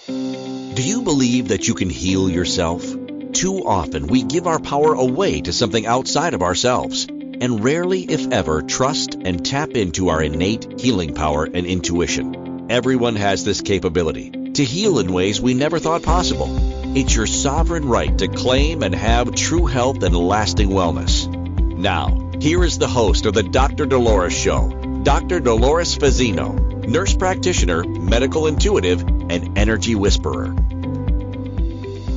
Do you believe that you can heal yourself? Too often we give our power away to something outside of ourselves, and rarely, if ever, trust and tap into our innate healing power and intuition. Everyone has this capability to heal in ways we never thought possible. It's your sovereign right to claim and have true health and lasting wellness. Now, here is the host of the Dr. Dolores Show, Dr. Dolores Fazzino, nurse practitioner, medical intuitive, and energy whisperer.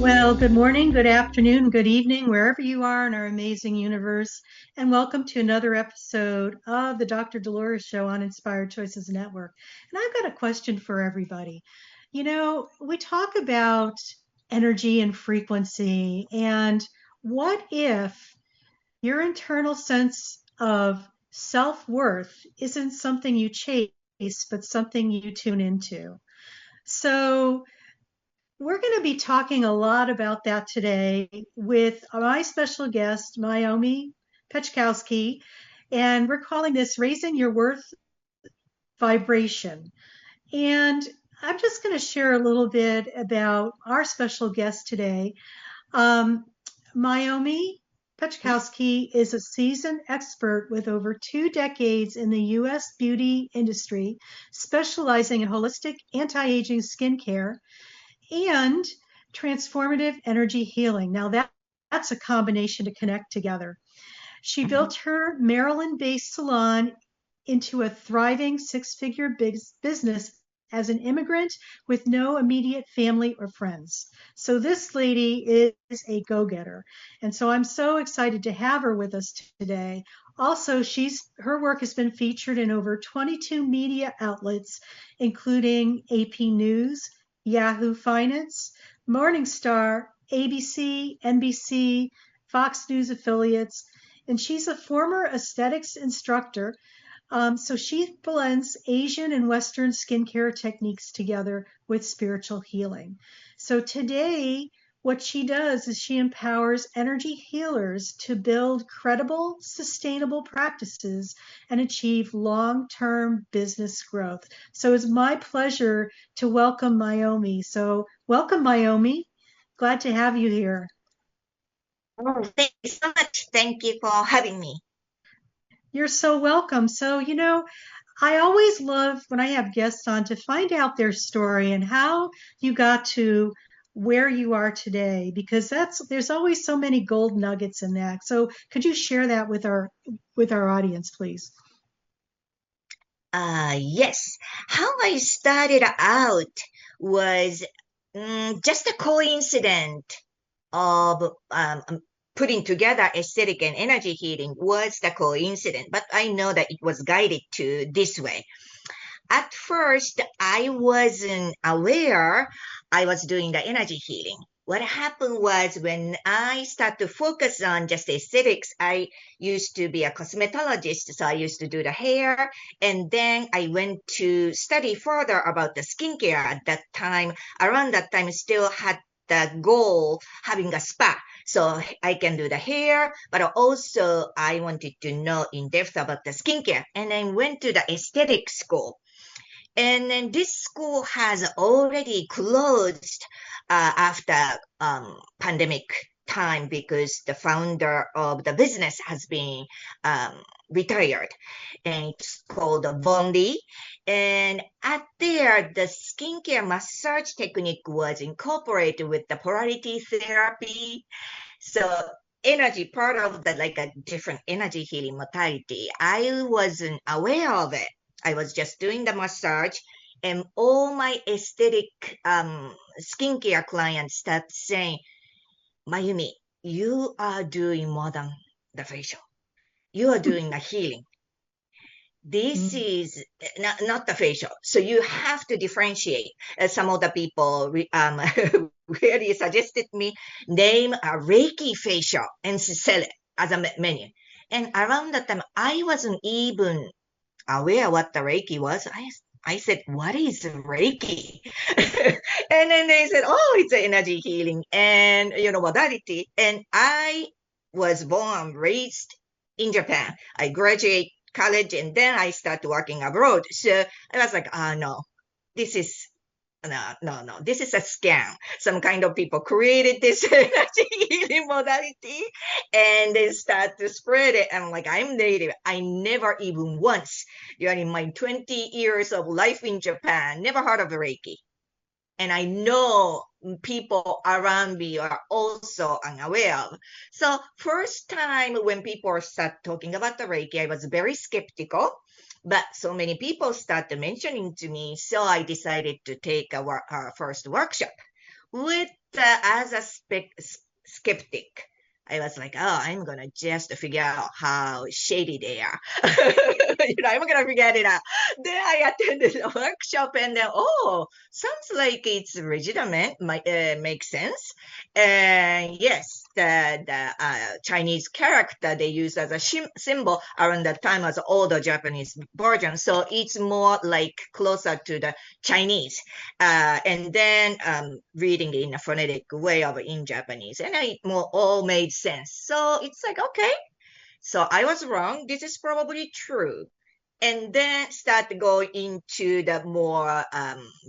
Well, good morning, good afternoon, good evening, wherever you are in our amazing universe, and welcome to another episode of the Dr. Dolores Show on Inspired Choices Network. And I've got a question for everybody. You know, we talk about energy and frequency, and what if your internal sense of self-worth isn't something you chase, but something you tune into? So, we're going to be talking a lot about that today with my special guest, Mayumi Pachkoski, and we're calling this Raising Your Worth Vibration. And I'm just going to share a little bit about our special guest today. Mayumi Pachkoski is a seasoned expert with over 2 decades in the U.S. beauty industry, specializing in holistic anti-aging skincare and transformative energy healing. Now that's a combination to connect together. She built her Maryland-based salon into a thriving six-figure business as an immigrant with no immediate family or friends. So this lady is a go-getter. And so I'm so excited to have her with us today. Also, her work has been featured in over 22 media outlets, including AP News, Yahoo Finance, Morningstar, ABC, NBC, Fox News affiliates, and she's a former aesthetics instructor. So she blends Asian and Western skincare techniques together with spiritual healing. So today, what she does is she empowers energy healers to build credible, sustainable practices and achieve long-term business growth. So it's my pleasure to welcome Mayumi. So welcome, Mayumi. Glad to have you here. Oh, thank you so much. Thank you for having me. You're so welcome. So, you know, I always love when I have guests on to find out their story and how you got to where you are today, because there's always so many gold nuggets in that. So could you share that with our audience, please? Yes. How I started out was just a coincidence of putting together aesthetic and energy healing was the coincidence, but I know that it was guided to this way. At first, I wasn't aware I was doing the energy healing. What happened was when I started to focus on just aesthetics, I used to be a cosmetologist, so I used to do the hair, and then I went to study further about the skincare at that time. Around that time, still had the goal having a spa. So I can do the hair, but also I wanted to know in depth about the skincare. And I went to the aesthetic school. And then this school has already closed after pandemic time because the founder of the business has been retired. And it's called Bondi. And at there, the skincare massage technique was incorporated with the polarity therapy. So energy, part of the like a different energy healing modality. I wasn't aware of it. I was just doing the massage, and all my aesthetic skincare clients start saying, Mayumi, you are doing more than the facial. You are doing the healing. This is not the facial. So you have to differentiate. Some of the people really suggested me name a Reiki facial and sell it as a menu. And around that time, I wasn't even aware what the Reiki was. I said, what is Reiki? And then they said, oh, it's an energy healing and, modality. And I was born, raised in Japan. I graduated college and then I started working abroad. So I was like, no, this is no. This is a scam. Some kind of people created this energy healing modality and they start to spread it. I'm like, I'm native. I never even once during my 20 years of life in Japan, never heard of Reiki. And I know people around me are also unaware of. So first time when people start talking about the Reiki, I was very skeptical. But so many people started mentioning to me, so I decided to take our first workshop with as a skeptic. I was like, oh, I'm gonna just figure out how shady they are. I'm gonna figure it out. Then I attended a workshop, and then sounds like it's legitimate. Makes sense. And yes, the Chinese character they use as a symbol around that time as older Japanese version, so it's more like closer to the Chinese. And then reading it in a phonetic way in Japanese, and it all made sense. So it's like, okay, so I was wrong. This is probably true. And then start going into the more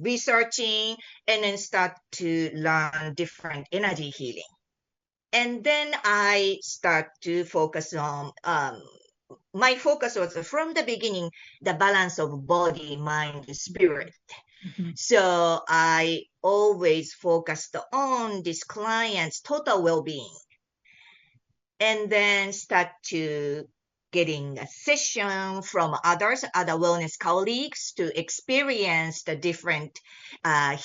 researching, and then start to learn different energy healing. And then I start to focus on my focus was from the beginning the balance of body, mind, spirit. Mm-hmm. So I always focused on this client's total well-being, and then start to getting a session from other wellness colleagues to experience the different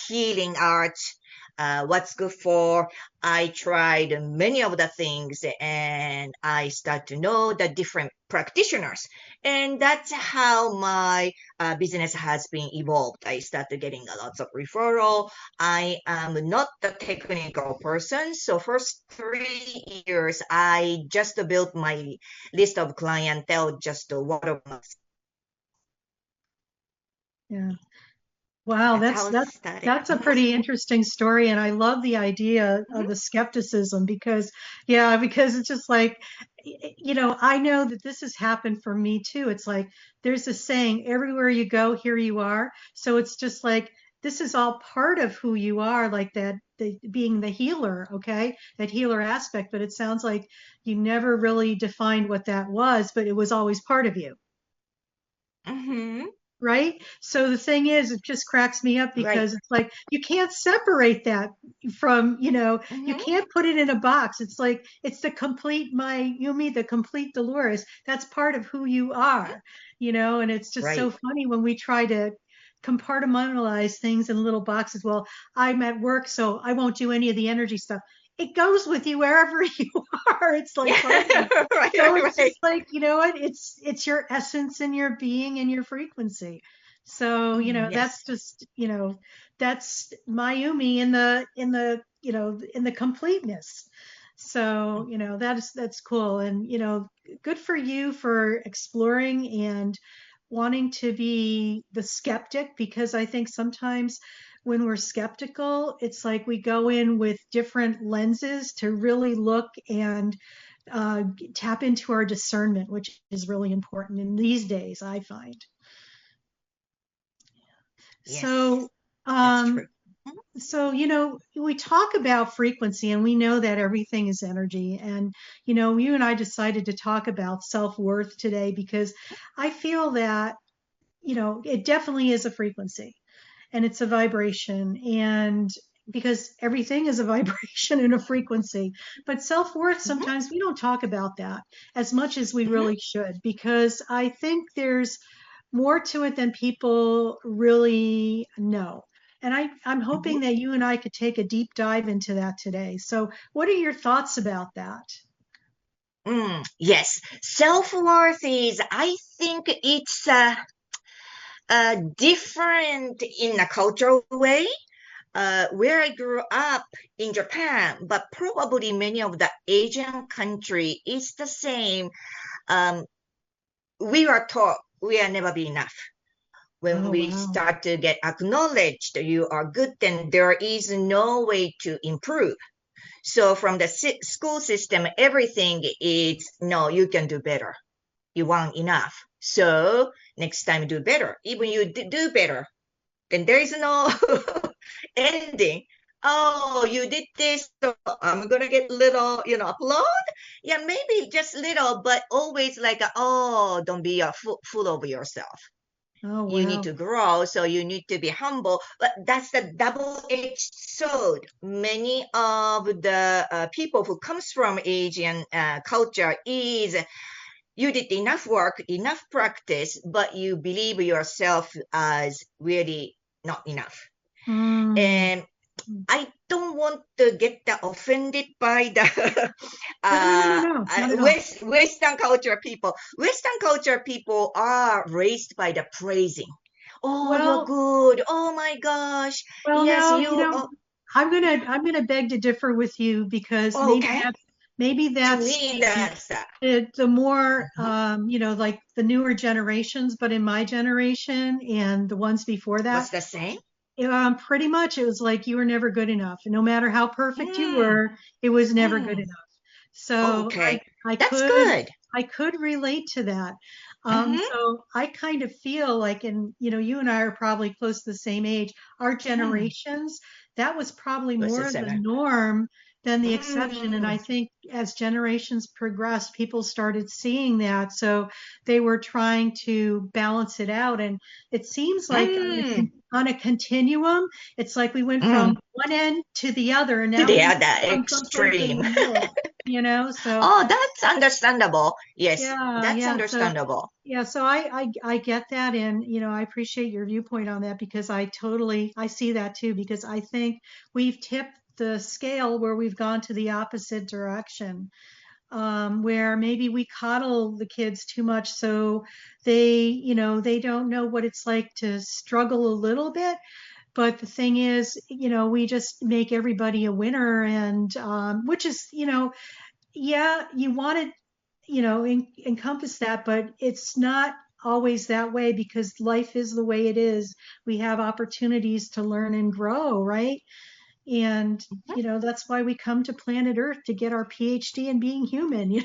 healing arts, what's good for. I tried many of the things, and I start to know the different practitioners. And that's how my business has been evolved. I started getting a lot of referral. I am not the technical person. So first 3 years, I just built my list of clientele, just word of mouth. Yeah. Wow, that's a pretty interesting story, and I love the idea of the skepticism because it's just like, I know that this has happened for me too. It's like there's a saying, everywhere you go, here you are. So it's just like this is all part of who you are, like that, being the healer, okay, that healer aspect. But it sounds like you never really defined what that was, but it was always part of you. Mm-hmm. Right? So the thing is, it just cracks me up because It's like you can't separate that from, you can't put it in a box. It's like it's the complete Mayumi, the complete Dolores. That's part of who you are, and it's just so funny when we try to compartmentalize things in little boxes. Well, I'm at work, so I won't do any of the energy stuff. It goes with you wherever you are. It's like, it's just like, you know what? It's your essence and your being and your frequency. So, that's just, that's Mayumi in the completeness. So, that's cool. And, good for you for exploring and wanting to be the skeptic, because I think sometimes when we're skeptical, it's like we go in with different lenses to really look and tap into our discernment, which is really important in these days, I find. Yes, so, that's true. So, we talk about frequency, and we know that everything is energy. And, you and I decided to talk about self-worth today because I feel that, it definitely is a frequency and it's a vibration. And because everything is a vibration and a frequency, but self-worth, sometimes we don't talk about that as much as we really should, because I think there's more to it than people really know. And I'm hoping that you and I could take a deep dive into that today. So what are your thoughts about that? Yes, self-worth is, I think it's different in a cultural way. Where I grew up in Japan, but probably many of the Asian country is the same. We are taught we are never be enough. When we start to get acknowledged, you are good, then there is no way to improve. So from the school system, everything is, no, you can do better. You want enough. So next time do better. Even you do better, then there is no ending. Oh, you did this, so I'm gonna get little, applaud. Yeah, maybe just little, but always like, oh, don't be full of yourself. Oh, You need wow. to grow, so you need to be humble. But that's the double-edged sword. Many of the people who comes from Asian culture is you did enough work, enough practice, but you believe yourself as really not enough. Mm. And I don't want to get offended by the No, not at all. Western culture people. Western culture people are raised by the praising. Oh, you're Well, good. Oh my gosh. well, Yes, no, you. I'm gonna beg to differ with you because Okay. maybe To that's me, that's the more mhm. like the newer generations, but in my generation and the ones before that, What's the same? pretty much it was like you were never good enough. No matter how perfect you Mm, were, it was never good mm. enough. So Okay. I That's could good. I could relate to that. Mm-hmm. So I kind of feel like, and you and I are probably close to the same age. Our Mm. generations, that was probably What's the more the seven? norm than the exception. And Mm, I think as generations progressed, people started seeing that. So they were trying to balance it out. And it seems like mm, on a continuum, it's like we went mm. from one end to the other, and To now the we other found someplace in extreme. the middle, So Oh, that's understandable. Yes, yeah, that's yeah. So understandable. yeah, so I get that, and I appreciate your viewpoint on that because I see that too, because I think we've tipped the scale where we've gone to the opposite direction, where maybe we coddle the kids too much, so they don't know what it's like to struggle a little bit. But the thing is, we just make everybody a winner, and which is, yeah, you want to, encompass that, but it's not always that way because life is the way it is. We have opportunities to learn and grow, right? And, that's why we come to planet Earth to get our PhD in being human.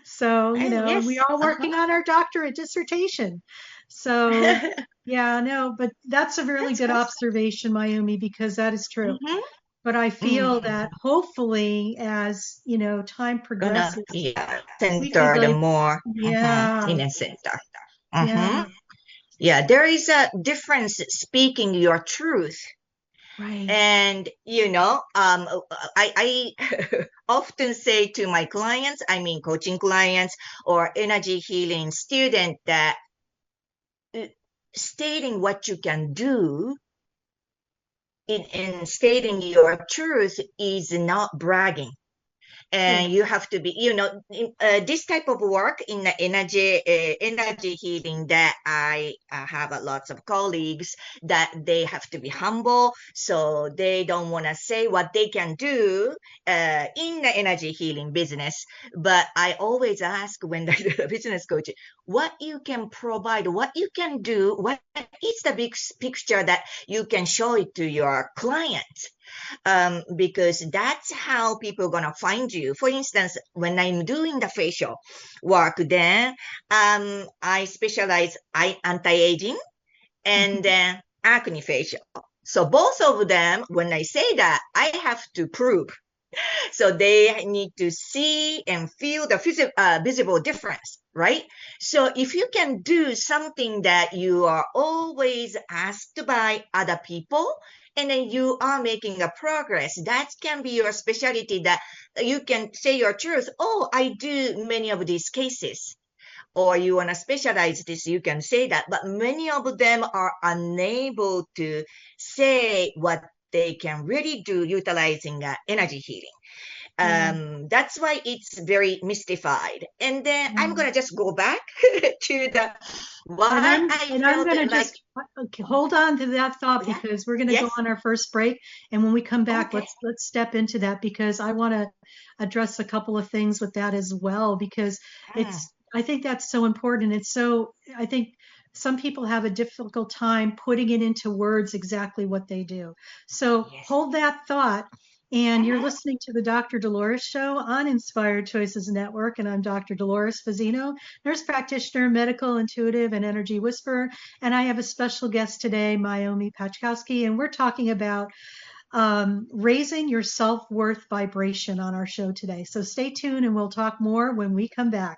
So, and we Yes. are working on our doctorate dissertation. So, yeah, no, but that's a really That's good good. observation, Mayumi, because that is true. Mm-hmm. But I feel Mm. that hopefully as, time Gonna, progresses, yeah, we could center the like, more yeah, in a center. Mm-hmm. yeah, Yeah, there is a difference speaking your truth. right. And, I often say to my clients, I mean, coaching clients or energy healing student that uh, stating what you can do in stating your truth is not bragging. True. And you have to be, this type of work in the energy healing that I have lots of colleagues that they have to be humble, so they don't want to say what they can do in the energy healing business. But I always ask when the business coach, what you can provide, what you can do, what is the big picture that you can show it to your clients, because that's how people are gonna find you. For instance, when I'm doing the facial work, then I specialize anti-aging and then acne facial. So both of them, when I say that, I have to prove. So they need to see and feel the visible difference, right? So if you can do something that you are always asked by other people, and then you are making a progress, that can be your specialty, that you can say your truth. Oh, I do many of these cases. Or you want to specialize this, you can say that. But many of them are unable to say what they can really do utilizing energy healing. Yeah. That's why it's very mystified. And then I'm Yeah. gonna just go back to the And why I I'm felt gonna like, just okay, hold on to that thought yeah, because we're gonna go yes, on our first break, and when we come back, okay, let's step into that because I want to address a couple of things with that as well because mm, I think that's so important. I think some people have a difficult time putting it into words exactly what they do. So yes, hold that thought, And you're listening to the Dr. Dolores Show on Inspired Choices Network. And I'm Dr. Dolores Fazzino, nurse practitioner, medical intuitive, and energy whisperer. And I have a special guest today, Mayumi Pachkoski. And we're talking about raising your self-worth vibration on our show today. So stay tuned and we'll talk more when we come back.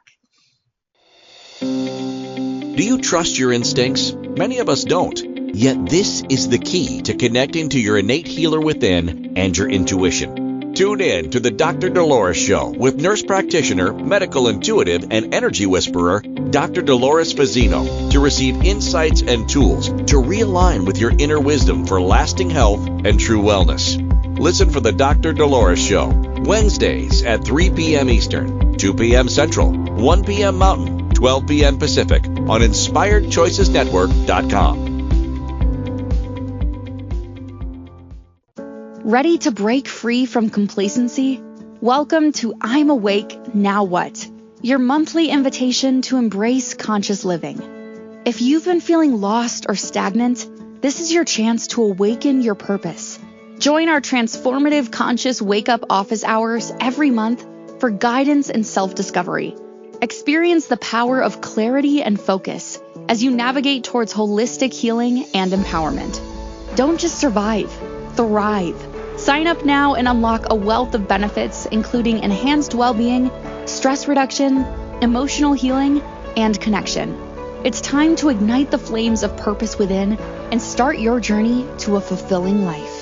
Do you trust your instincts? Many of us don't. Yet this is the key to connecting to your innate healer within and your intuition. Tune in to the Dr. Dolores Show with nurse practitioner, medical intuitive, and energy whisperer, Dr. Dolores Fazzino, to receive insights and tools to realign with your inner wisdom for lasting health and true wellness. Listen for the Dr. Dolores Show, Wednesdays at 3 p.m. Eastern, 2 p.m. Central, 1 p.m. Mountain, 12 p.m. Pacific on InspiredChoicesNetwork.com. Ready to break free from complacency? Welcome to I'm Awake, Now What? Your monthly invitation to embrace conscious living. If you've been feeling lost or stagnant, this is your chance to awaken your purpose. Join our transformative conscious wake-up office hours every month for guidance and self-discovery. Experience the power of clarity and focus as you navigate towards holistic healing and empowerment. Don't just survive, thrive. Sign up now and unlock a wealth of benefits, including enhanced well-being, stress reduction, emotional healing, and connection. It's time to ignite the flames of purpose within and start your journey to a fulfilling life.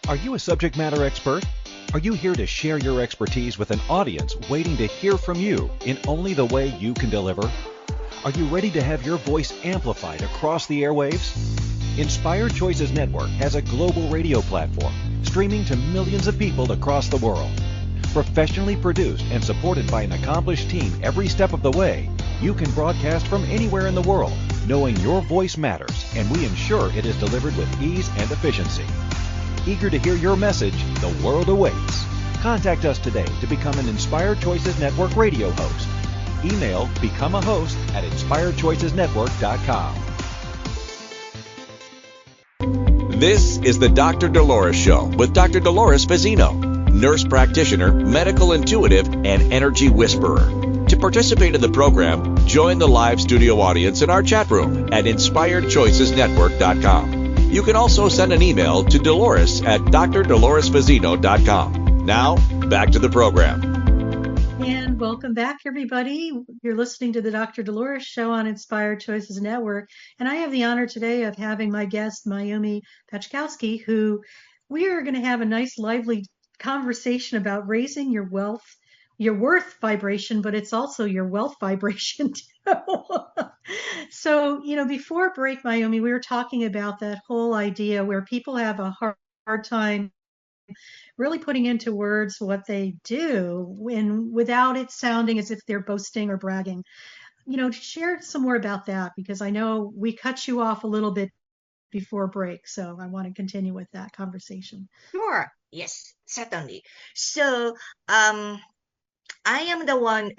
Are you a subject matter expert? Are you here to share your expertise with an audience waiting to hear from you in only the way you can deliver? Are you ready to have your voice amplified across the airwaves? Inspired Choices Network has a global radio platform streaming to millions of people across the world. Professionally produced and supported by an accomplished team every step of the way, you can broadcast from anywhere in the world, knowing your voice matters, and we ensure it is delivered with ease and efficiency. Eager to hear your message, the world awaits. Contact us today to become an Inspired Choices Network radio host. Email become a host at inspiredchoicesnetwork.com. This is the Dr. Dolores Show with Dr. Dolores Fazzino, nurse practitioner, medical intuitive, and energy whisperer. To participate in the program, join the live studio audience in our chat room at inspiredchoicesnetwork.com. You can also send an email to Dolores at drdoloresfazzino.com. Now, back to the program. And welcome back, everybody. You're listening to the Dr. Dolores Show on Inspired Choices Network. And I have the honor today of having my guest, Mayumi Pachkoski, who we are going to have a nice, lively conversation about raising your worth vibration, but it's also your wealth vibration too. So, before break, Mayumi, we were talking about that whole idea where people have a hard time really putting into words what they do without it sounding as if they're boasting or bragging. Share some more about that, because I know we cut you off a little bit before break. So I want to continue with that conversation. Sure. Yes, certainly. So, I am the one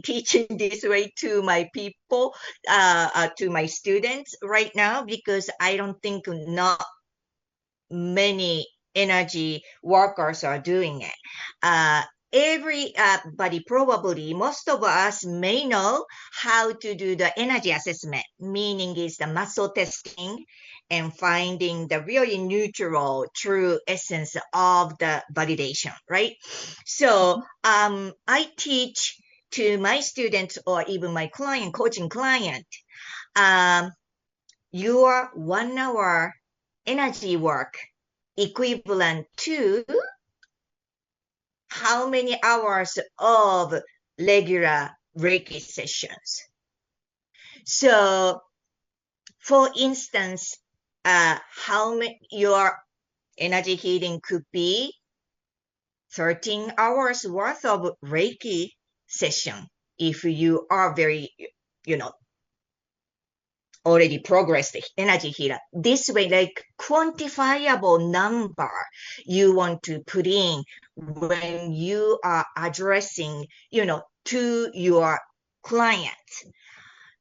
teaching this way to my people, to my students right now, because I don't think not many energy workers are doing it. Everybody, probably most of us may know how to do the energy assessment, meaning is the muscle testing and finding the really neutral, true essence of the validation, right? So I teach to my students or even my coaching client, your 1 hour energy work equivalent to how many hours of regular Reiki sessions. So, for instance, your energy healing could be 13 hours worth of Reiki session if you are very, already progressed energy healer. This way, like quantifiable number you want to put in when you are addressing, to your client,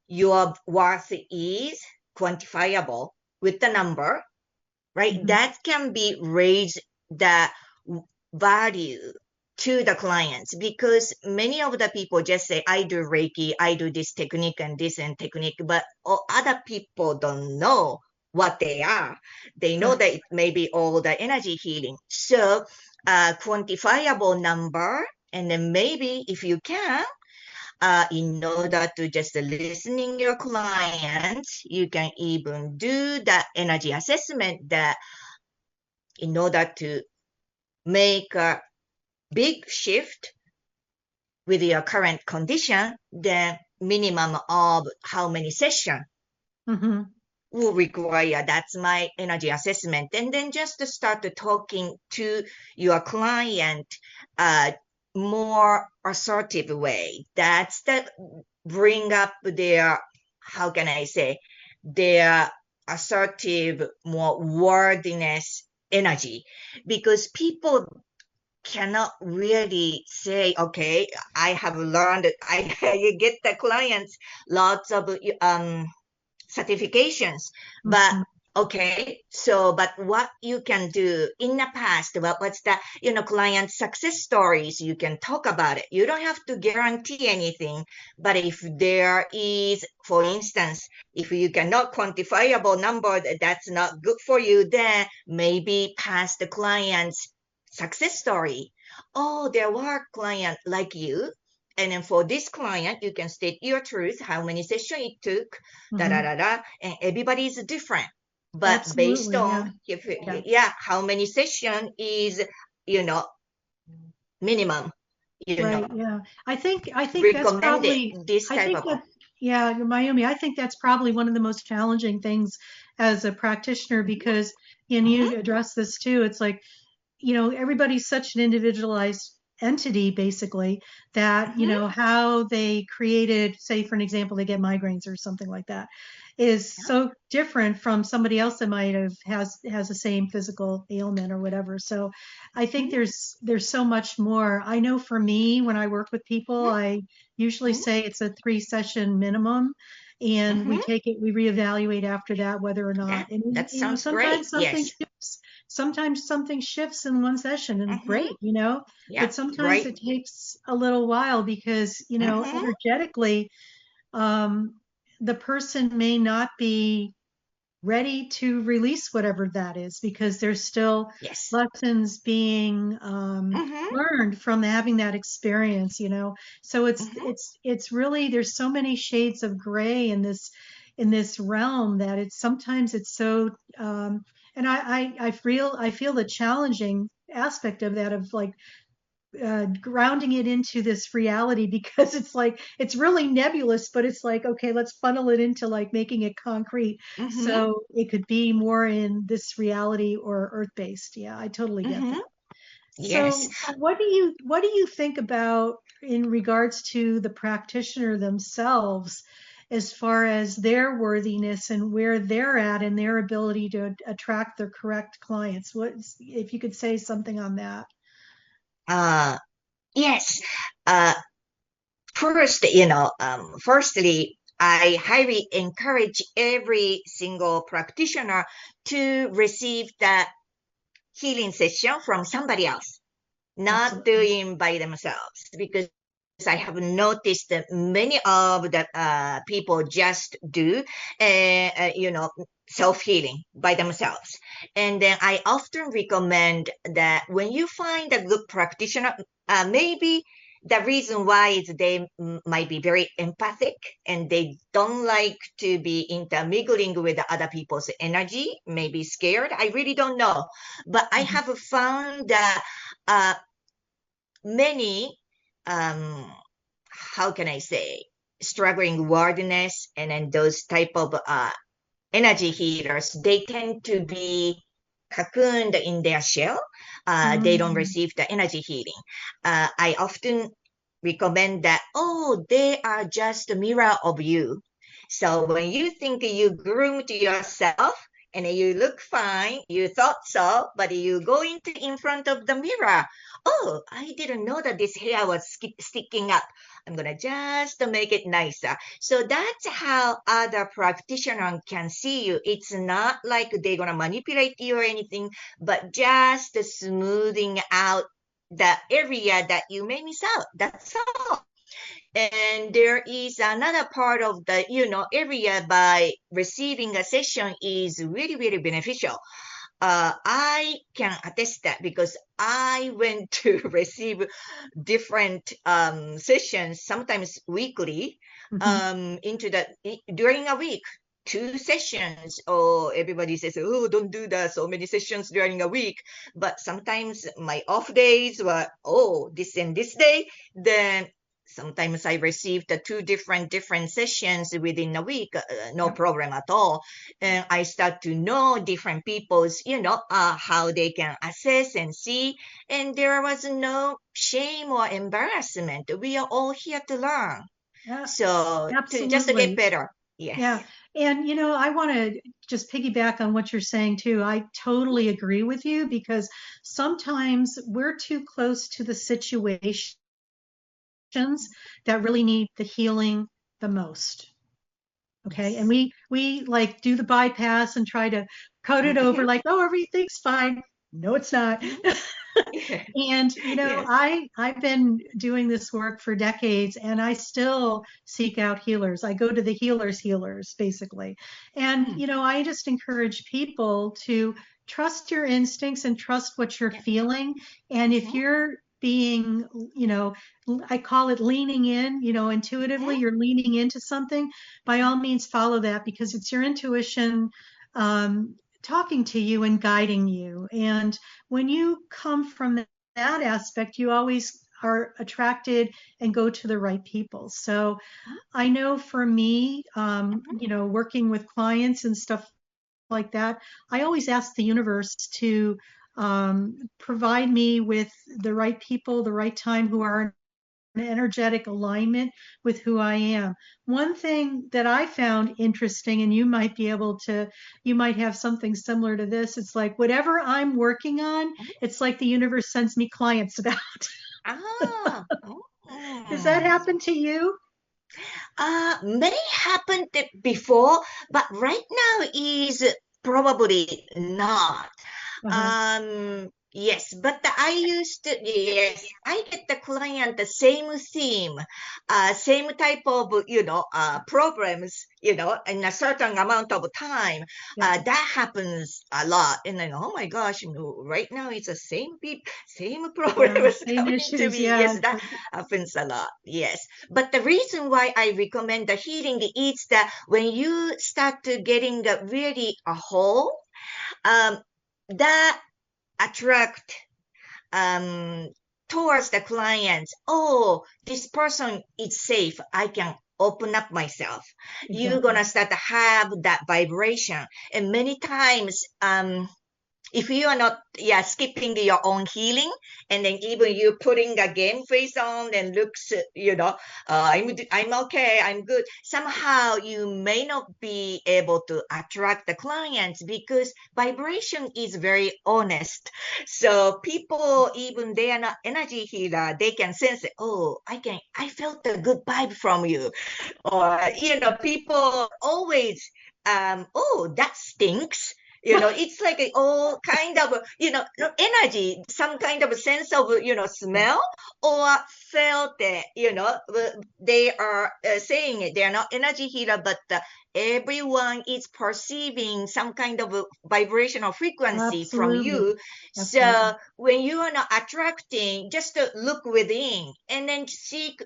your worth is quantifiable with the number, right? Mhm. That can be raise the value to the clients, because many of the people just say, I do Reiki, I do this technique and this and technique, but other people don't know what they are. They know Correct. that it may be all the energy healing. So quantifiable number, and then maybe if you can, in order to just listening your clients, you can even do the energy assessment that in order to make a big shift with your current condition, then minimum of how many sessions Mhm. will require. That's my energy assessment. And then just start talking to your client more assertive way. That's the bring up their, how can I say, their assertive, more wordiness energy, because people cannot really say, okay, I have learned, you get the clients lots of certifications, but Mhm. okay, so but what you can do in the past, what's the client success stories, you can talk about it. You don't have to guarantee anything, but if there is, for instance, if you cannot quantifiable number, that's not good for you, then maybe past the clients success story. Oh, there were client like you, and then for this client, you can state your truth, how many sessions it took, da da Mhm. da da, and everybody is different. But based Absolutely. Yeah. on if Yeah. yeah, how many session is you know minimum, Right. Yeah. I think that's recommended probably this I type think of. that yeah, Mayumi, I think that's probably one of the most challenging things as a practitioner because and Mhm, you address this too. It's like everybody's such an individualized entity basically that, mhm, how they created, say, for an example, they get migraines or something like that is so different from somebody else that might have has the same physical ailment or whatever. So I think mhm, there's so much more. I know for me, when I work with people, mhm, I usually mhm, say it's a 3 session minimum. And mhm. we reevaluate after that whether or Yeah, not, and that sounds great. Yes. sometimes something shifts in one session and Mhm. great, Yeah, but sometimes right. it takes a little while because, Mhm. energetically, um, the person may not be ready to release whatever that is because there's still Yes. lessons being Mhm, learned from having that experience, so it's mhm. it's it's really there's so many shades of gray in this realm that it's so and I feel the challenging aspect of that of like grounding it into this reality because it's like it's really nebulous, but it's like, okay, let's funnel it into like making it concrete Mhm, so it could be more in this reality or earth based. Yeah, I totally get that. mhm. Yes. So what do you think about in regards to the practitioner themselves as far as their worthiness and where they're at and their ability to attract the correct clients? What if you could say something on that? Uh, yes. First, firstly, I highly encourage every single practitioner to receive the healing session from somebody else, not Absolutely. doing by themselves, because I have noticed that many of the people just do, self-healing by themselves. And then I often recommend that when you find a good practitioner, maybe the reason why is they might be very empathic and they don't like to be intermingling with other people's energy, maybe scared. I really don't know. But I Mhm. have found that uh, many, um, how can I say, struggling wordiness and then those type of energy healers, they tend to be cocooned in their shell. They don't Mm. receive the energy healing. I often recommend that, oh, they are just a mirror of you. So when you think you groomed yourself, and you look fine. You thought so, but you go into in front of the mirror. Oh, I didn't know that this hair was sticking up. I'm gonna just make it nicer. So that's how other practitioners can see you. It's not like they're gonna manipulate you or anything, but just smoothing out the area that you may miss out. That's all. And there is another part of the, area by receiving a session is really, really beneficial. I can attest that because I went to receive different sessions, sometimes weekly, during a week. 2 sessions, or everybody says, oh, don't do that, so many sessions during a week. But sometimes my off days were, this and this day. Then sometimes I received the two different sessions within a week, no problem at all. And I start to know different people's, how they can assess and see. And there was no shame or embarrassment. We are all here to learn. Yeah, So just to get better. Yes. Yeah. And, I want to just piggyback on what you're saying too. I totally agree with you because sometimes we're too close to the situations that really need the healing the most. Okay. And we like do the bypass and try to coat it over like, oh, everything's fine. No, it's not. And, I've been doing this work for decades and I still seek out healers. I go to the healers, basically. And, I just encourage people to trust your instincts and trust what you're feeling. And if you're being, I call it leaning in, intuitively, you're leaning into something, by all means follow that because it's your intuition talking to you and guiding you. And when you come from that aspect, you always are attracted and go to the right people. So I know for me, working with clients and stuff like that, I always ask the universe to provide me with the right people, the right time, who are in energetic alignment with who I am. One thing that I found interesting, and you might have something similar to this. It's like whatever I'm working on, it's like the universe sends me clients about. Does that happen to you? May happen before, but right now is probably not. Yes, but I get the client the same theme, same type of, problems, in a certain amount of time. That happens a lot. And then, oh my gosh, right now it's the same problems same coming issues, to me. Yes, that happens a lot. Yes. But the reason why I recommend the healing is that when you start to getting really a whole, that attract towards the clients. Oh, this person is safe. I can open up myself. Exactly. You're gonna start to have that vibration. And many times, if you are not skipping your own healing, and then even you putting a game face on and looks, I'm okay, I'm good, somehow you may not be able to attract the clients because vibration is very honest. So people, even they are not energy healer, they can sense it. Oh, I felt a good vibe from you. Or, people always, oh, that stinks. It's like all kind of, energy, some kind of a sense of, smell or felt it, they are saying it. They are not energy healer, but everyone is perceiving some kind of a vibrational frequency from you. Absolutely. So when you are not attracting, just look within and then seek,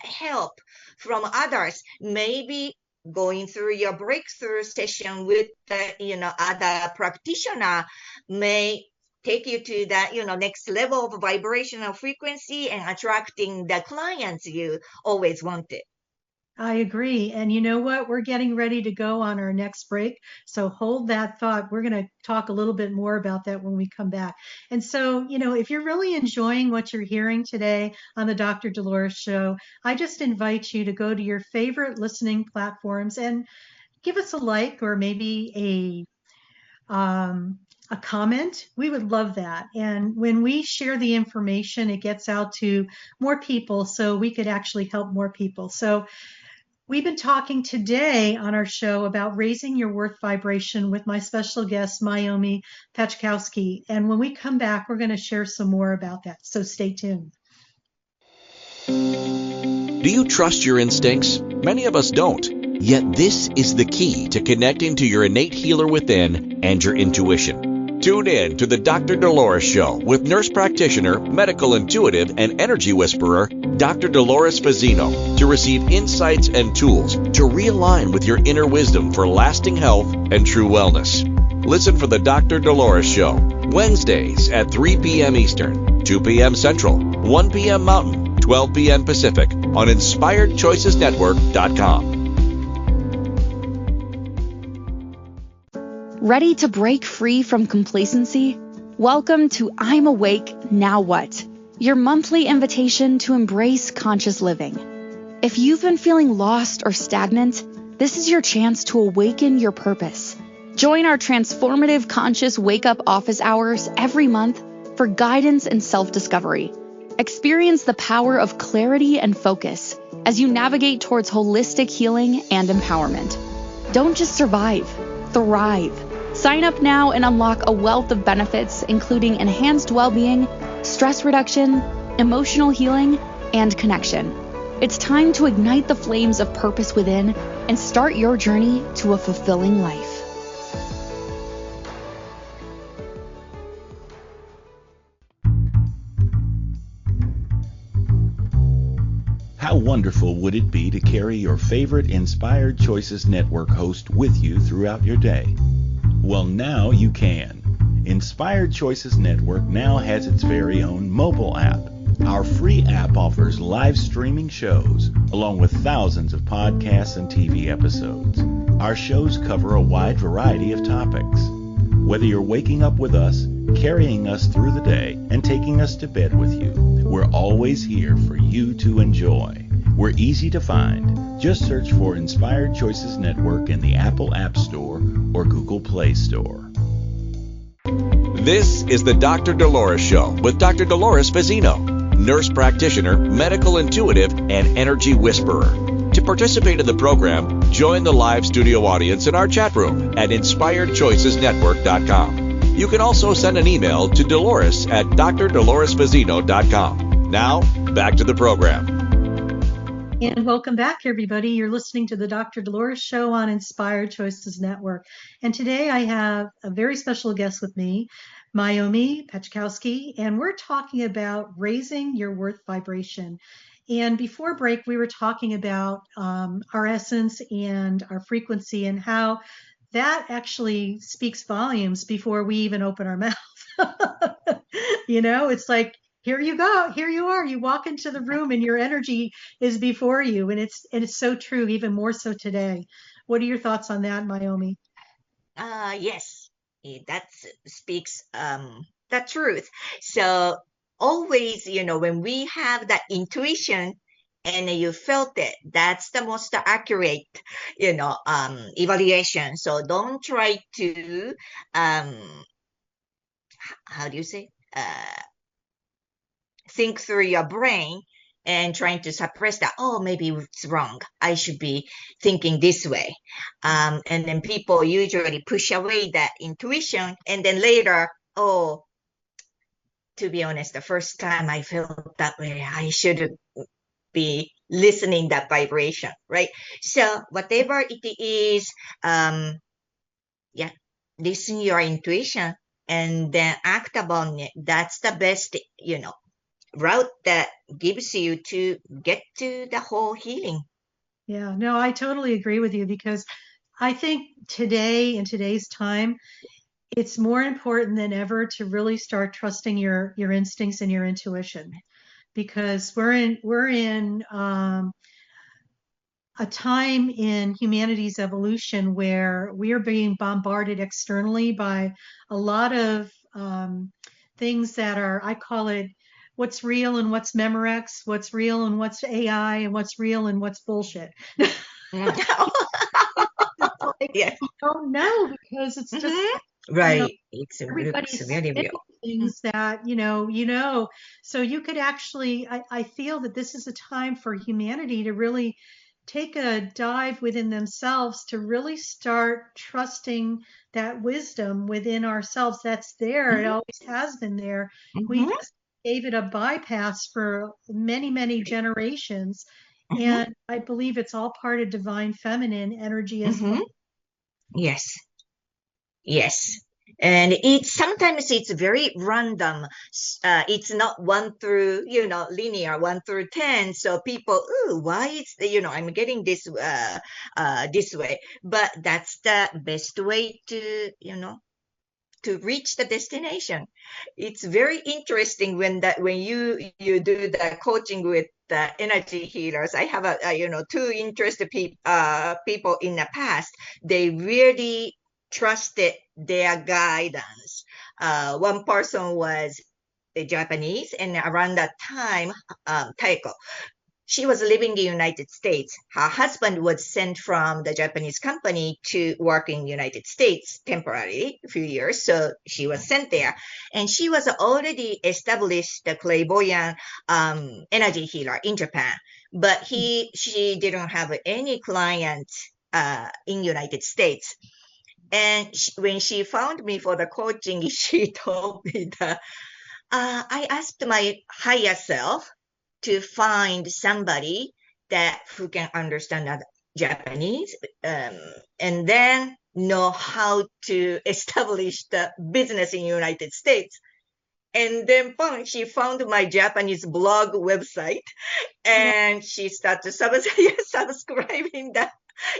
help from others. Maybe going through your breakthrough session with other practitioner may take you to that next level of vibrational frequency and attracting the clients you always wanted. I agree. And you know what? We're getting ready to go on our next break. So hold that thought. We're going to talk a little bit more about that when we come back. And so, if you're really enjoying what you're hearing today on the Dr. Dolores Show, I just invite you to go to your favorite listening platforms and give us a like or maybe a comment, we would love that. And when we share the information, it gets out to more people so we could actually help more people. So we've been talking today on our show about raising your worth vibration with my special guest, Mayumi Pachkoski. And when we come back, we're going to share some more about that. So stay tuned. Do you trust your instincts? Many of us don't. Yet this is the key to connecting to your innate healer within and your intuition. Tune in to the Dr. Dolores Show with nurse practitioner, medical intuitive, and energy whisperer, Dr. Dolores Fazzino, to receive insights and tools to realign with your inner wisdom for lasting health and true wellness. Listen for the Dr. Dolores Show, Wednesdays at 3 p.m. Eastern, 2 p.m. Central, 1 p.m. Mountain, 12 p.m. Pacific on InspiredChoicesNetwork.com. Ready to break free from complacency? Welcome to I'm Awake, Now What? Your monthly invitation to embrace conscious living. If you've been feeling lost or stagnant, this is your chance to awaken your purpose. Join our transformative conscious wake-up office hours every month for guidance and self-discovery. Experience the power of clarity and focus as you navigate towards holistic healing and empowerment. Don't just survive, thrive. Sign up now and unlock a wealth of benefits, including enhanced well-being, stress reduction, emotional healing, and connection. It's time to ignite the flames of purpose within and start your journey to a fulfilling life. How wonderful would it be to carry your favorite Inspired Choices Network host with you throughout your day? Well, now you can. Inspired Choices Network now has its very own mobile app. Our free app offers live streaming shows, along with thousands of podcasts and TV episodes. Our shows cover a wide variety of topics. Whether you're waking up with us, carrying us through the day, and taking us to bed with you, we're always here for you to enjoy. We're easy to find. Just search for Inspired Choices Network in the Apple App Store or Google Play Store. This is the Dr. Dolores Show with Dr. Dolores Fazzino, nurse practitioner, medical intuitive, and energy whisperer. To participate in the program, join the live studio audience in our chat room at InspiredChoicesNetwork.com. You can also send an email to Dolores at drdoloresfazzino.com. Now, back to the program. And welcome back, everybody. You're listening to the Dr. Dolores Show on Inspired Choices Network. And today I have a very special guest with me, Mayumi Pachkoski, and we're talking about raising your worth vibration. And before break, we were talking about our essence and our frequency and how that actually speaks volumes before we even open our mouth. It's like, here you go, here you are. You walk into the room and your energy is before you. And it's so true, even more so today. What are your thoughts on that, Mayumi? Yes, that speaks the truth. So always, when we have that intuition and you felt it, that's the most accurate, evaluation. So don't try to, how do you say, think through your brain and trying to suppress that. Oh, maybe it's wrong. I should be thinking this way. And then people usually push away that intuition. And then later, oh, to be honest, the first time I felt that way, I should be listening that vibration, right? So whatever it is, listen your intuition and then act upon it. That's the best, route that gives you to get to the whole healing. Yeah, no, I totally agree with you, because I think today, in today's time, it's more important than ever to really start trusting your instincts and your intuition, because we're in a time in humanity's evolution where we are being bombarded externally by a lot of things that are, I call it, what's real and what's Memorex, what's real and what's AI, and what's real and what's bullshit. Yes. You don't know, because it's just Right. It looks Everybody's very saying real. things that, so you could actually, I feel that this is a time for humanity to really take a dive within themselves to really start trusting that wisdom within ourselves that's there. It Mm-hmm. always has been there. We Mm-hmm. just gave it a bypass for many, many generations. Mm-hmm. And I believe it's all part of divine feminine energy as well. Mm-hmm. Yes. Yes. And sometimes it's very random. It's not one through, linear, 1 through 10. So people, ooh, why is, I'm getting this way. But that's the best way to reach the destination. It's very interesting when you do the coaching with the energy healers. I have two interested people in the past. They really trusted their guidance. One person was Japanese, and around that time, Taiko, she was living in the United States. Her husband was sent from the Japanese company to work in the United States temporarily, a few years. So she was sent there. And she was already established the clairvoyant energy healer in Japan. But she didn't have any clients in United States. And when she found me for the coaching, she told me that I asked my higher self to find somebody that who can understand Japanese, and then know how to establish the business in United States. And then she found my Japanese blog website, and she started subscribing the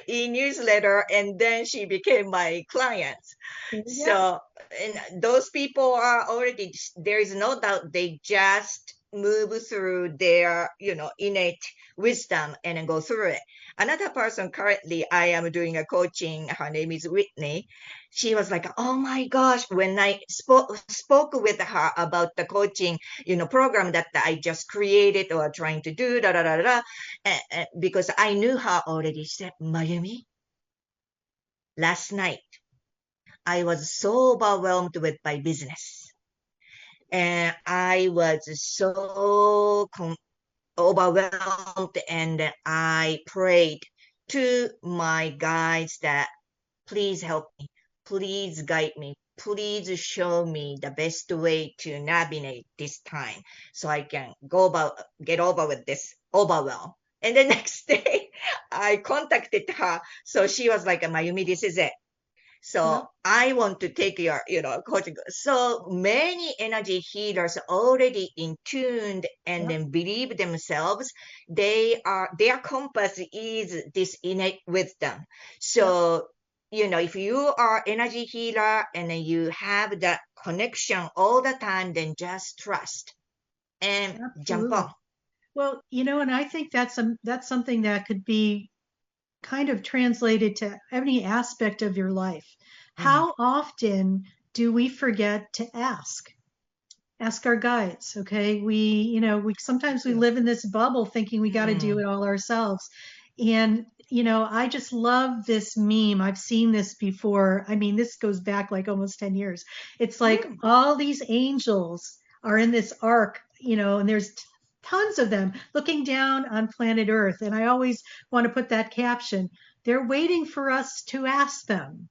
e-newsletter, and then she became my client. So, and those people are already, there is no doubt they just move through their, innate wisdom and then go through it. Another person currently I am doing a coaching, her name is Whitney. She was like, oh my gosh, when I spoke with her about the coaching, program that I just created or trying to do, because I knew her already. She said, Mayumi, last night, I was so overwhelmed with my business. And I was so overwhelmed, and I prayed to my guides that please help me, please guide me, please show me the best way to navigate this time so I can get over with this overwhelm. And the next day, I contacted her. So she was like, Mayumi, this is it. So I want to take your, coaching. So many energy healers already in tuned and then believe themselves. Their compass is this innate wisdom. So, if you are energy healer and then you have that connection all the time, then just trust and jump on. Well, and I think that's something that could be kind of translated to any aspect of your life. How often do we forget to ask our guides? Okay. We sometimes we live in this bubble thinking we got to do it all ourselves. And, I just love this meme. I've seen this before. I mean, this goes back like almost 10 years. It's like all these angels are in this ark, and there's tons of them looking down on planet Earth. And I always want to put that caption. They're waiting for us to ask them.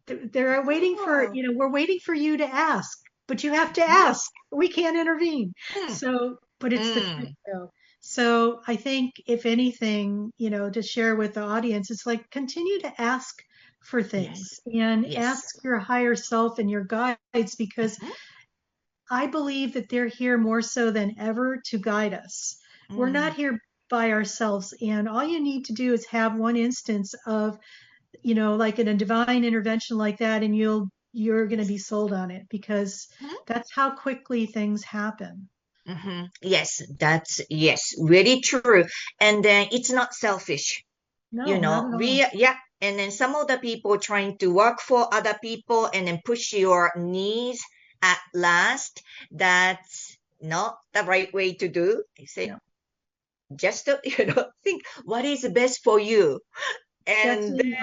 They're waiting for, we're waiting for you to ask, but you have to ask. We can't intervene. So, but it's the truth though. So I think if anything, to share with the audience, it's like continue to ask for things and ask your higher self and your guides, because I believe that they're here more so than ever to guide us. We're not here by ourselves. And all you need to do is have one instance of, like in a divine intervention like that, and you're going to be sold on it, because that's how quickly things happen. Yes, really true. And then it's not selfish. No, And then some of the people trying to work for other people and then push your needs at last, that's not the right way to do. They say, just think what is best for you. And then,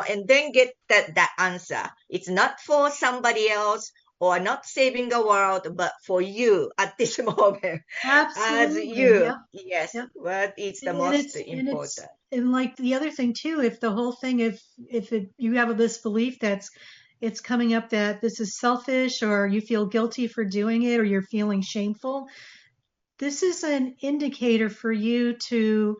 and then get that answer. It's not for somebody else or not saving the world, but for you at this moment. Absolutely. As you. Yep. Yes. Yep. What is the And most important? And like the other thing too, if the whole thing, you have this belief it's coming up that this is selfish, or you feel guilty for doing it, or you're feeling shameful, this is an indicator for you to,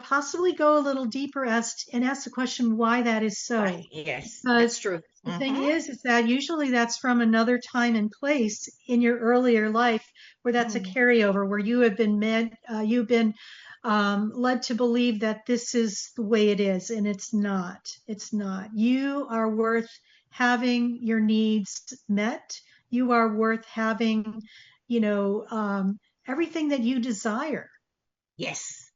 possibly go a little deeper and ask the question why that is so. Right. Yes, Because that's true. the thing is that usually that's from another time and place in your earlier life where that's a carryover, where you have been you've been led to believe that this is the way it is, and it's not. It's not. You are worth having your needs met. You are worth having, everything that you desire. Yes,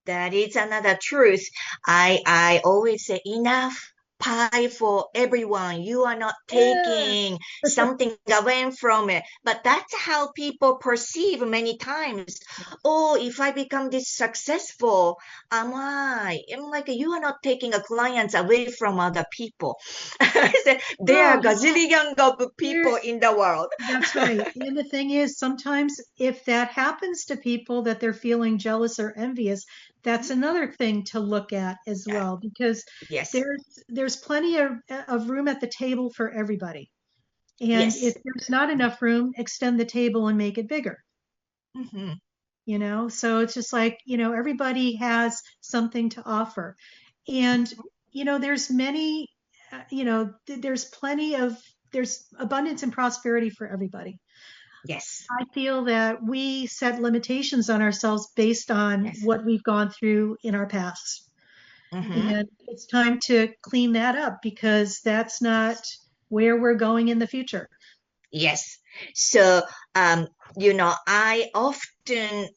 that is another truth. I always say enough pie for everyone. You are not taking something away from it. But that's how people perceive many times. Oh, if I become this successful, I'm like, you are not taking a clients away from other people. There are gazillion of people in the world. That's right. And the thing is, sometimes if that happens to people, that they're feeling jealous or envious, that's another thing to look at as well, because there's plenty of room at the table for everybody. And if there's not enough room, extend the table and make it bigger. So it's just like, everybody has something to offer. And, there's many, there's abundance and prosperity for everybody. Yes. I feel that we set limitations on ourselves based on what we've gone through in our past. And it's time to clean that up, because that's not where we're going in the future. Yes. So, I often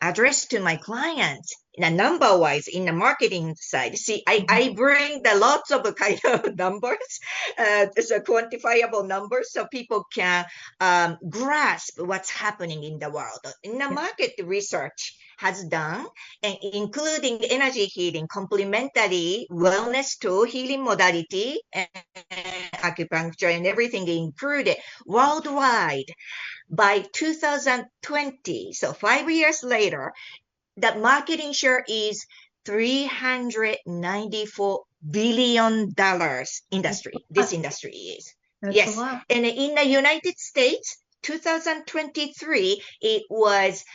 address to my clients in a number wise in the marketing side. See, I bring the lots of kind of numbers, so quantifiable numbers, so people can grasp what's happening in the world. In the market research has done, and including energy healing, complementary wellness tool, healing modality, and acupuncture, and everything included worldwide. By 2020, so 5 years later, the marketing share is $394 billion industry. This industry is. That's a lot. And in the United States, 2023, it was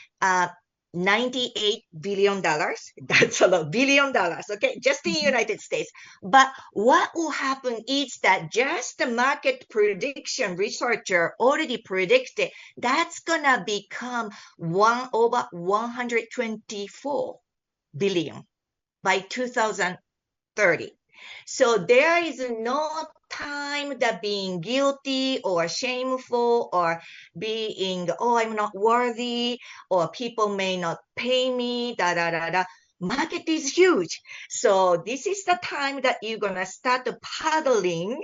$98 billion. That's a lot, $1 billion, okay, just in the United States. But what will happen is that just the market prediction researcher already predicted that's gonna become over 124 billion by 2030. So there is no time that being guilty or shameful or being, I'm not worthy, or people may not pay me, Market is huge. So this is the time that you're going to start paddling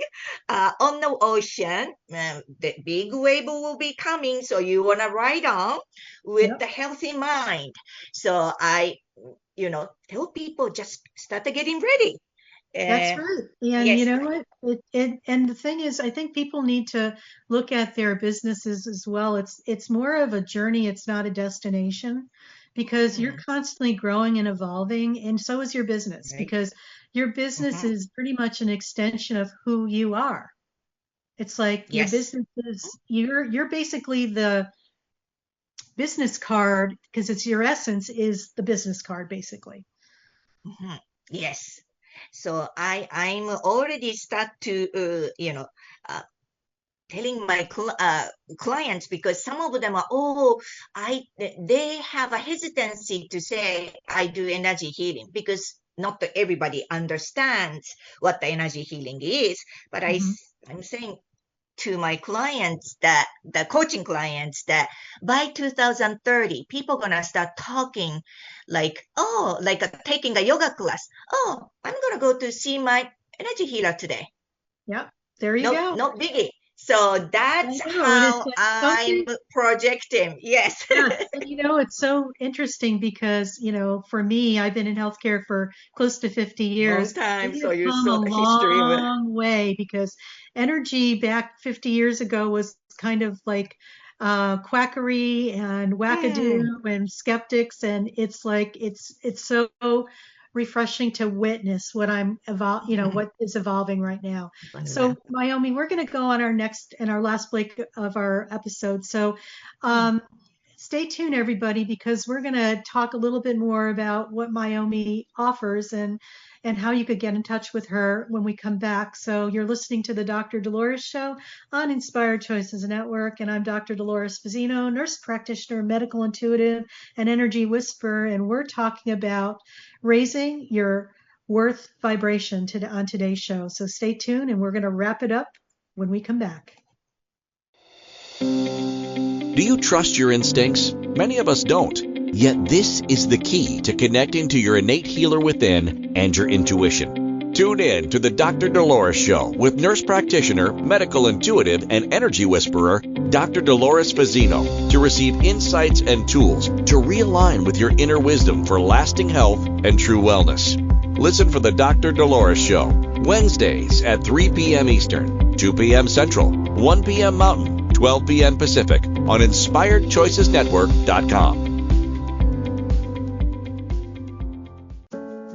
on the ocean. The big wave will be coming, so you want to ride on with the healthy mind. So I, tell people just start getting ready. That's right. And you know what? And the thing is, I think people need to look at their businesses as well. It's more of a journey. It's not a destination, because you're constantly growing and evolving, and so is your business, because your business is pretty much an extension of who you are. It's like your business is, you're basically the business card, because it's your essence is the business card, basically. Yes. So I'm already start to, telling my clients, because some of them are, they have a hesitancy to say, I do energy healing, because not everybody understands what the energy healing is. But I'm saying to my clients, that the coaching clients, that by 2030, people are going to start talking like taking a yoga class. I'm going to go to see my energy healer today. Yep. There you go. No biggie. So that's I know, and it's how like I'm something. projecting. Yes. Yes, and it's so interesting because, for me, I've been in healthcare for close to 50 Long years. time. We So have you come a saw the history of it. long way because energy back 50 years ago was kind of like quackery and Mm, wackadoo and skeptics, and it's like it's so refreshing to witness what is evolving right now. So, Mayumi, we're going to go on our next and our last break of our episode. So, um, stay tuned, everybody, because we're going to talk a little bit more about what Mayumi offers and how you could get in touch with her when we come back. So you're listening to the Dr. Dolores Show on Inspired Choices Network, and I'm Dr. Dolores Fazzino, nurse practitioner, medical intuitive, and energy whisperer, and we're talking about raising your worth vibration on today's show. So stay tuned, and we're going to wrap it up when we come back. Do you trust your instincts? Many of us don't. Yet this is the key to connecting to your innate healer within and your intuition. Tune in to the Dr. Dolores Show with nurse practitioner, medical intuitive, and energy whisperer, Dr. Dolores Fazzino, to receive insights and tools to realign with your inner wisdom for lasting health and true wellness. Listen for the Dr. Dolores Show, Wednesdays at 3 p.m. Eastern, 2 p.m. Central, 1 p.m. Mountain, 12 p.m. Pacific on InspiredChoicesNetwork.com.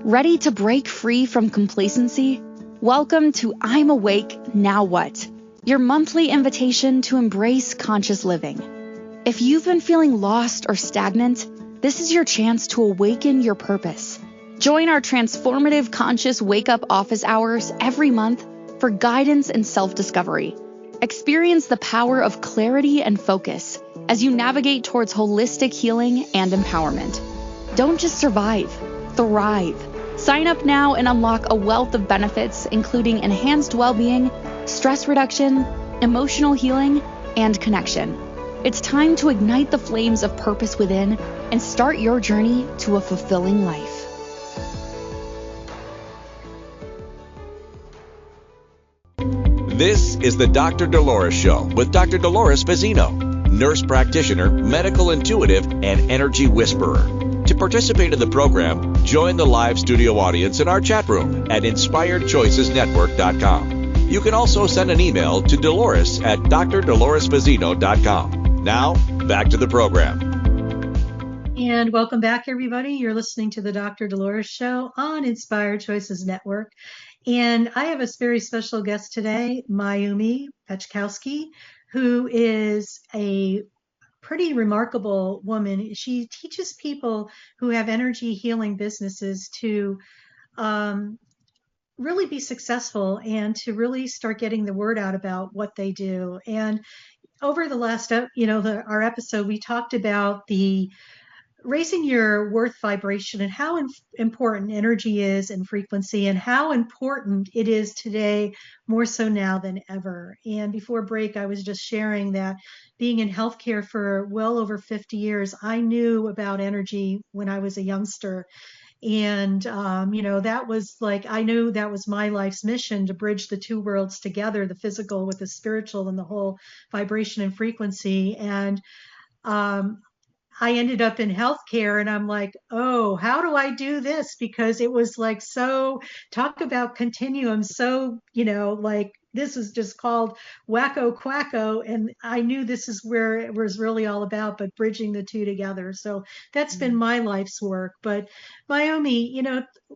Ready to break free from complacency? Welcome to I'm Awake, Now What? Your monthly invitation to embrace conscious living. If you've been feeling lost or stagnant, this is your chance to awaken your purpose. Join our transformative conscious wake-up office hours every month for guidance and self-discovery. Experience the power of clarity and focus as you navigate towards holistic healing and empowerment. Don't just survive, thrive. Sign up now and unlock a wealth of benefits, including enhanced well-being, stress reduction, emotional healing, and connection. It's time to ignite the flames of purpose within and start your journey to a fulfilling life. This is the Dr. Dolores Show with Dr. Dolores Fazzino, nurse practitioner, medical intuitive, and energy whisperer. To participate in the program, join the live studio audience in our chat room at InspiredChoicesNetwork.com. You can also send an email to Dolores at drdoloresfazzino.com. Now, back to the program. And welcome back, everybody. You're listening to the Dr. Dolores Show on Inspired Choices Network. And I have a very special guest today, Mayumi Pachkoski, who is a pretty remarkable woman. She teaches people who have energy healing businesses to really be successful and to really start getting the word out about what they do. And over the last, our episode, we talked about the raising your worth vibration and how important energy is and frequency and how important it is today, more so now than ever. And before break, I was just sharing that being in healthcare for well over 50 years, I knew about energy when I was a youngster. And, that was like, I knew that was my life's mission, to bridge the two worlds together, the physical with the spiritual and the whole vibration and frequency. And, I ended up in healthcare and I'm like, oh, how do I do this? Because it was like, so talk about continuum. So, like this is just called wacko quacko. And I knew this is where it was really all about, but bridging the two together. So that's been my life's work. But Mayumi,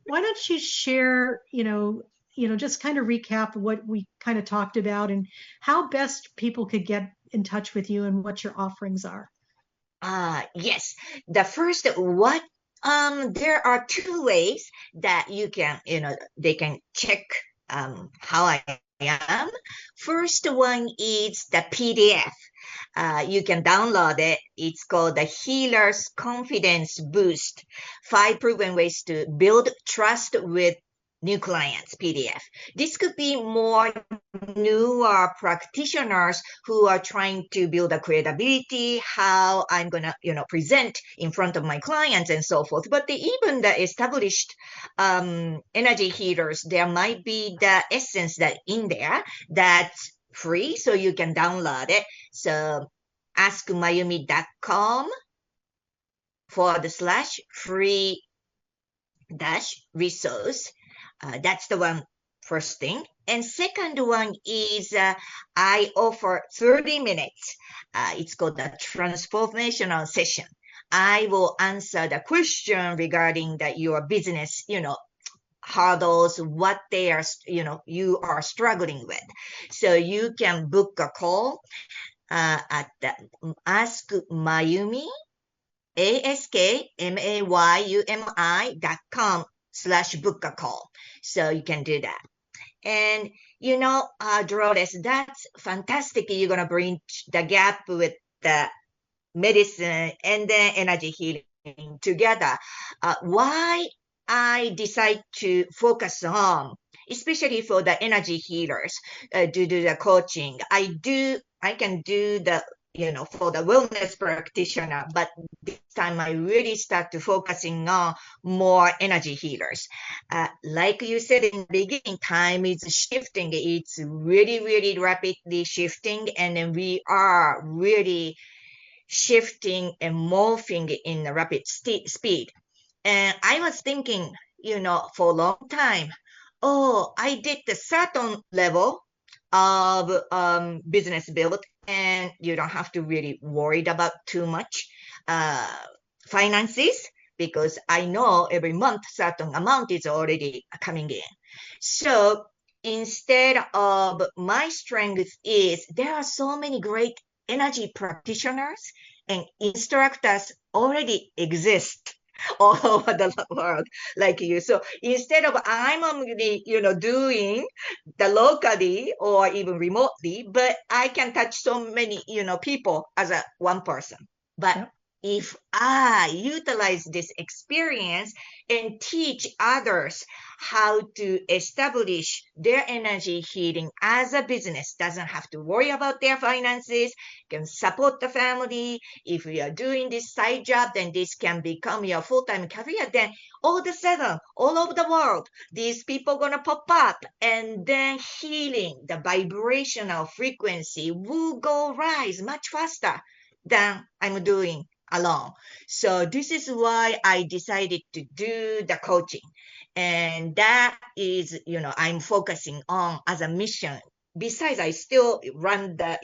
why don't you share, just kind of recap what we kind of talked about and how best people could get in touch with you and what your offerings are. Yes. The first, what there are two ways that you can, they can check how I am. First one is the PDF. You can download it. It's called the Healer's Confidence Boost: 5 Proven Ways to Build Trust with New Clients PDF. This could be more newer practitioners who are trying to build a credibility, how I'm going to, present in front of my clients and so forth. But even the established energy healers, there might be the essence that in there that free, so you can download it. So askmayumi.com/free resource. That's the one first thing. And second one is I offer 30 minutes. It's called the transformational session. I will answer the question regarding your business, hurdles, what they are, you are struggling with. So you can book a call at the Ask Mayumi, askmayumi.com/book a call. So you can do that. And, Dolores, that's fantastic. You're going to bring the gap with the medicine and the energy healing together. Why I decide to focus on, especially for the energy healers, to do the coaching. I can do the, for the wellness practitioner, but this time I really start to focusing on more energy healers. Like you said in the beginning, time is shifting. It's really, really rapidly shifting, and then we are really shifting and morphing in a rapid speed. And I was thinking, for a long time, I did the certain level of business build, and you don't have to really worry about too much finances, because I know every month certain amount is already coming in. So instead of, my strength is there are so many great energy practitioners and instructors already exist all over the world like you. So instead of I'm only, doing the locally or even remotely, but I can touch so many, people as a one person. But yep. If I utilize this experience and teach others how to establish their energy healing as a business, doesn't have to worry about their finances, can support the family. If you are doing this side job, then this can become your full-time career. Then all of a sudden, all over the world, these people gonna pop up, and then healing, the vibrational frequency will go rise much faster than I'm doing alone. So this is why I decided to do the coaching. And that is, I'm focusing on as a mission. Besides, I still run the,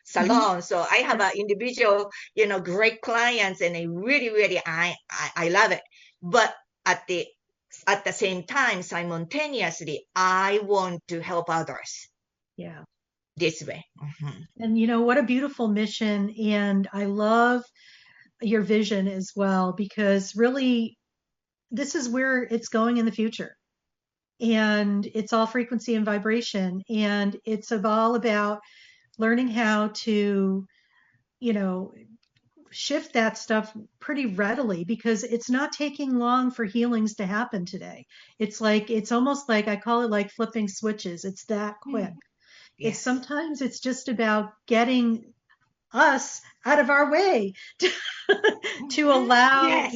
salon. So I have an individual, great clients, and I really, really, I love it. But at the same time, simultaneously, I want to help others. Yeah. This way. Mm-hmm. And what a beautiful mission. And I love your vision as well, because really this is where it's going in the future. And it's all frequency and vibration. And it's all about learning how to, shift that stuff pretty readily, because it's not taking long for healings to happen today. It's almost like, I call it like flipping switches. It's that quick. Yes. Sometimes it's just about getting us out of our way to allow, yes.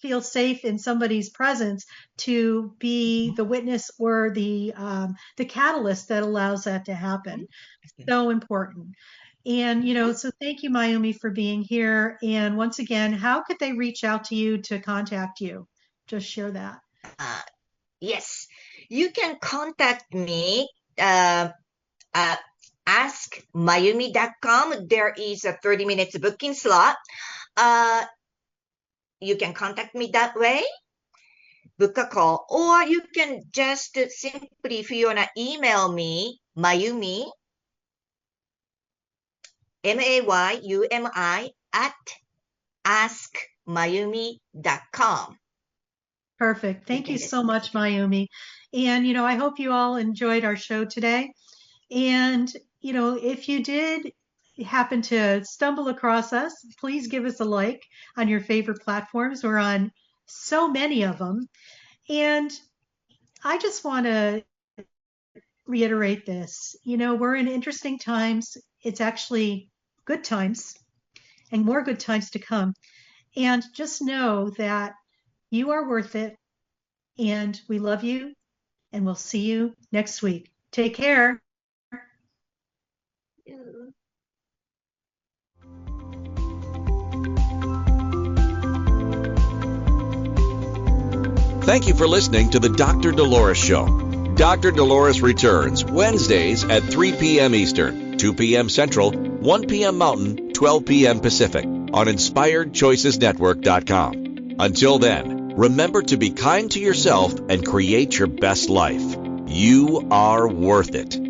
Feel safe in somebody's presence, to be the witness or the catalyst that allows that to happen. So important. And, so thank you, Mayumi, for being here. And once again, how could they reach out to you to contact you? Just share that. Yes, you can contact me askmayumi.com. There is a 30 minutes booking slot. You can contact me that way, book a call, or you can just simply, if you want to email me, Mayumi, Mayumi @askmayumi.com. Perfect. Thank you so much, Mayumi. And, I hope you all enjoyed our show today. And, if you did happen to stumble across us, please give us a like on your favorite platforms. We're on so many of them. And I just want to reiterate this. We're in interesting times. It's actually good times, and more good times to come. And just know that you are worth it, and we love you, and we'll see you next week. Take care. Thank you for listening to the Dr. Dolores Show. Dr. Dolores returns Wednesdays at 3 p.m. Eastern, 2 p.m. Central, 1 p.m. Mountain, 12 p.m. Pacific on InspiredChoicesNetwork.com. Until then, remember to be kind to yourself and create your best life. You are worth it.